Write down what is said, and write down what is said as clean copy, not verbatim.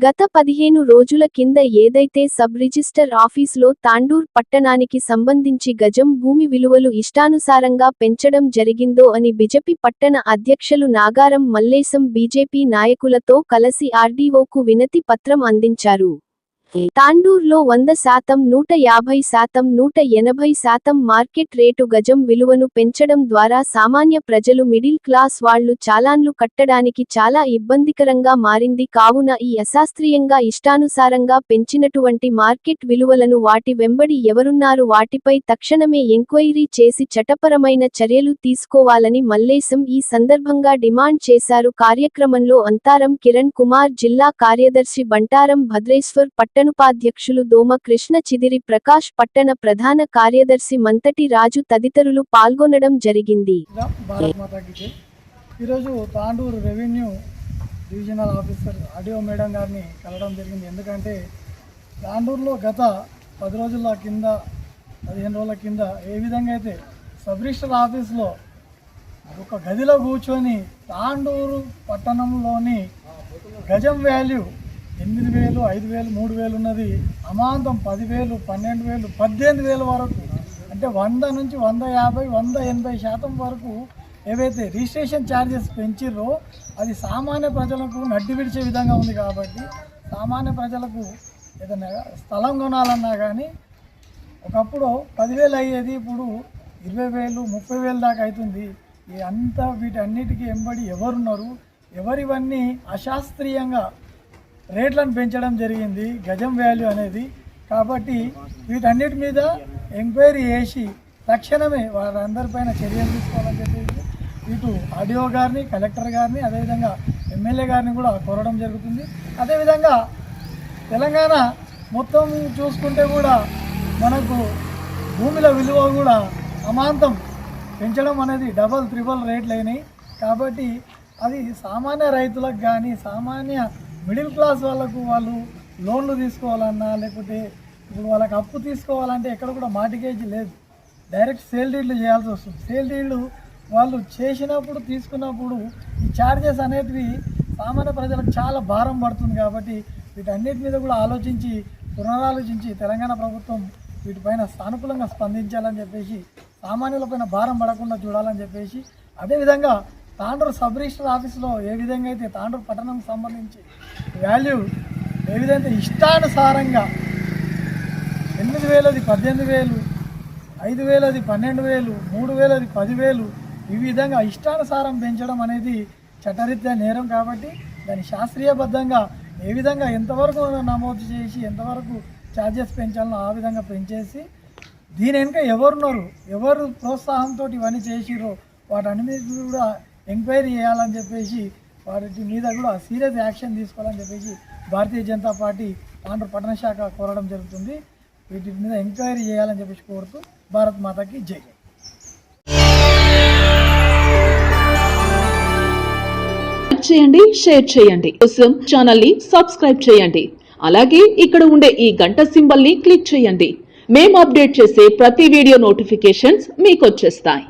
గత 15 రోజుల కింద ఏదైతే సబ్ రిజిస్టర్ ఆఫీసులో తాండూర్ పట్టణానికి సంబంధించి గజం భూమి విలువలు ఇష్టానుసారంగా పెంచడం జరిగిందో అని బీజేపీ పట్టణ అధ్యక్షులు నాగారం మల్లేశం బీజేపీ నాయకులతో కలిసి ఆర్డీఓకు వినతి పత్రం అందించారు. తాండూర్లో 100%, 150%, 180% మార్కెట్ రేటు గజం విలువను పెంచడం ద్వారా సామాన్య ప్రజలు, మిడిల్ క్లాస్ వాళ్లు చాలాన్లు కట్టడానికి చాలా ఇబ్బందికరంగా మారింది. కావున ఈ అశాస్త్రీయంగా ఇష్టానుసారంగా పెంచినటువంటి మార్కెట్ విలువలను వాటి వెంబడి ఎవరున్నారు వాటిపై తక్షణమే ఎంక్వైరీ చేసి చట్టపరమైన చర్యలు తీసుకోవాలని మల్లేశం ఈ సందర్భంగా డిమాండ్ చేశారు. కార్యక్రమంలో అంతారం కిరణ్ కుమార్, జిల్లా కార్యదర్శి బంటారం భద్రేశ్వర్, పట్టణోపాధ్యక్షులు దోమ కృష్ణ చిదిరి ప్రకాష్, పట్టణ ప్రధాన కార్యదర్శి మంతటి రాజు తదితరులు పాల్గొనడం జరిగింది. ఈరోజు Tandur revenue divisional officer RDO madam గారిని కలవడం జరిగింది. ఎందుకంటే తాండూరులో గత 10 రోజుల కింద 15 రోజుల కింద ఏ విధంగా అయితే సబ్ రిజిస్టర్ ఆఫీస్లో ఒక గదిలో కూర్చొని తాండూరు పట్టణంలోని గజం వాల్యూ 8,000, 5,000, 3,000 ఉన్నది అమాంతం 10,000, 12,000, 18,000 వరకు, అంటే 100 నుంచి 150, 180% వరకు ఏవైతే రిజిస్ట్రేషన్ ఛార్జెస్ పెంచిర్రో అది సామాన్య ప్రజలకు నడ్డి విడిచే విధంగా ఉంది. కాబట్టి సామాన్య ప్రజలకు ఏదైనా స్థలం కొనాలన్నా కానీ ఒకప్పుడు 10,000 అయ్యేది ఇప్పుడు 20,000, 30,000 దాకా అవుతుంది. ఈ అంతా వీటన్నిటికీ ఎంబడి ఎవరున్నారు, ఎవరివన్నీ అశాస్త్రీయంగా రేట్లను పెంచడం జరిగింది గజం వాల్యూ అనేది. కాబట్టి వీటన్నిటి మీద ఎంక్వైరీ చేసి తక్షణమే వారందరిపైన చర్యలు తీసుకోవాలని చెప్పేసి ఇటు ఆర్డీఓ గారిని, కలెక్టర్ గారిని, అదేవిధంగా ఎమ్మెల్యే గారిని కూడా కోరడం జరుగుతుంది. అదేవిధంగా తెలంగాణ మొత్తం చూసుకుంటే కూడా మనకు భూముల విలువ కూడా అమాంతం పెంచడం అనేది డబల్, త్రిబుల్ రేట్లు అయినాయి. కాబట్టి అది సామాన్య రైతులకు కానీ, సామాన్య మిడిల్ క్లాస్ వాళ్ళకు వాళ్ళు లోన్లు తీసుకోవాలన్నా, లేకపోతే ఇప్పుడు వాళ్ళకి అప్పు తీసుకోవాలంటే ఎక్కడ కూడా మార్టిగేజ్ లేదు, డైరెక్ట్ సేల్ డీడ్లు చేయాల్సి వస్తుంది. సేల్ డీడ్లు వాళ్ళు చేసినప్పుడు, తీసుకున్నప్పుడు ఈ ఛార్జెస్ అనేటివి సామాన్య ప్రజలకు చాలా భారం పడుతుంది. కాబట్టి వీటన్నిటి మీద కూడా పునరాలోచించి తెలంగాణ ప్రభుత్వం వీటిపైన సానుకూలంగా స్పందించాలని చెప్పేసి, సామాన్యులపైన భారం పడకుండా చూడాలని చెప్పేసి, అదేవిధంగా తాండూరు సబ్ రిజిస్టర్ ఆఫీసులో ఏ విధంగా అయితే తాండూరు పట్టణంకి సంబంధించి వాల్యూ ఏ విధంగా ఇష్టానుసారంగా 8,000 18,000, 5,000 12,000, 3,000 10,000 ఈ విధంగా ఇష్టానుసారం పెంచడం అనేది చట్టరీత్యా నేరం. కాబట్టి దాన్ని శాస్త్రీయబద్ధంగా ఏ విధంగా ఎంతవరకు నమోదు చేసి ఎంతవరకు ఛార్జెస్ పెంచాలనో ఆ విధంగా పెంచేసి, దీని వెనుక ఎవరున్నారు, ఎవరు ప్రోత్సాహంతో ఇవన్నీ చేసిరో వాటన్నిటి కూడా ఎంక్వైరీ చేయాలని చెప్పేసి, వాటి మీద కూడా సీరియస్ యాక్షన్ తీసుకోవాలని చెప్పేసి భారతీయ జనతా పార్టీ తాండూరు పట్టణ శాఖ కోరడం జరుగుతుంది. వీటి మీద ఎంక్వైరీ చేయాలని చెప్పేసి కోరుతూ భారత్ మాతాకి జై. చేయండి, షేర్ చేయండి, ఛానల్ ని సబ్స్క్రైబ్ చేయండి. అలాగే ఇక్కడ ఉండే ఈ గంట సింబల్ ని క్లిక్ చేయండి. మేము అప్డేట్ చేసే ప్రతి వీడియో నోటిఫికేషన్స్ మీకు వచ్చేస్తాయి.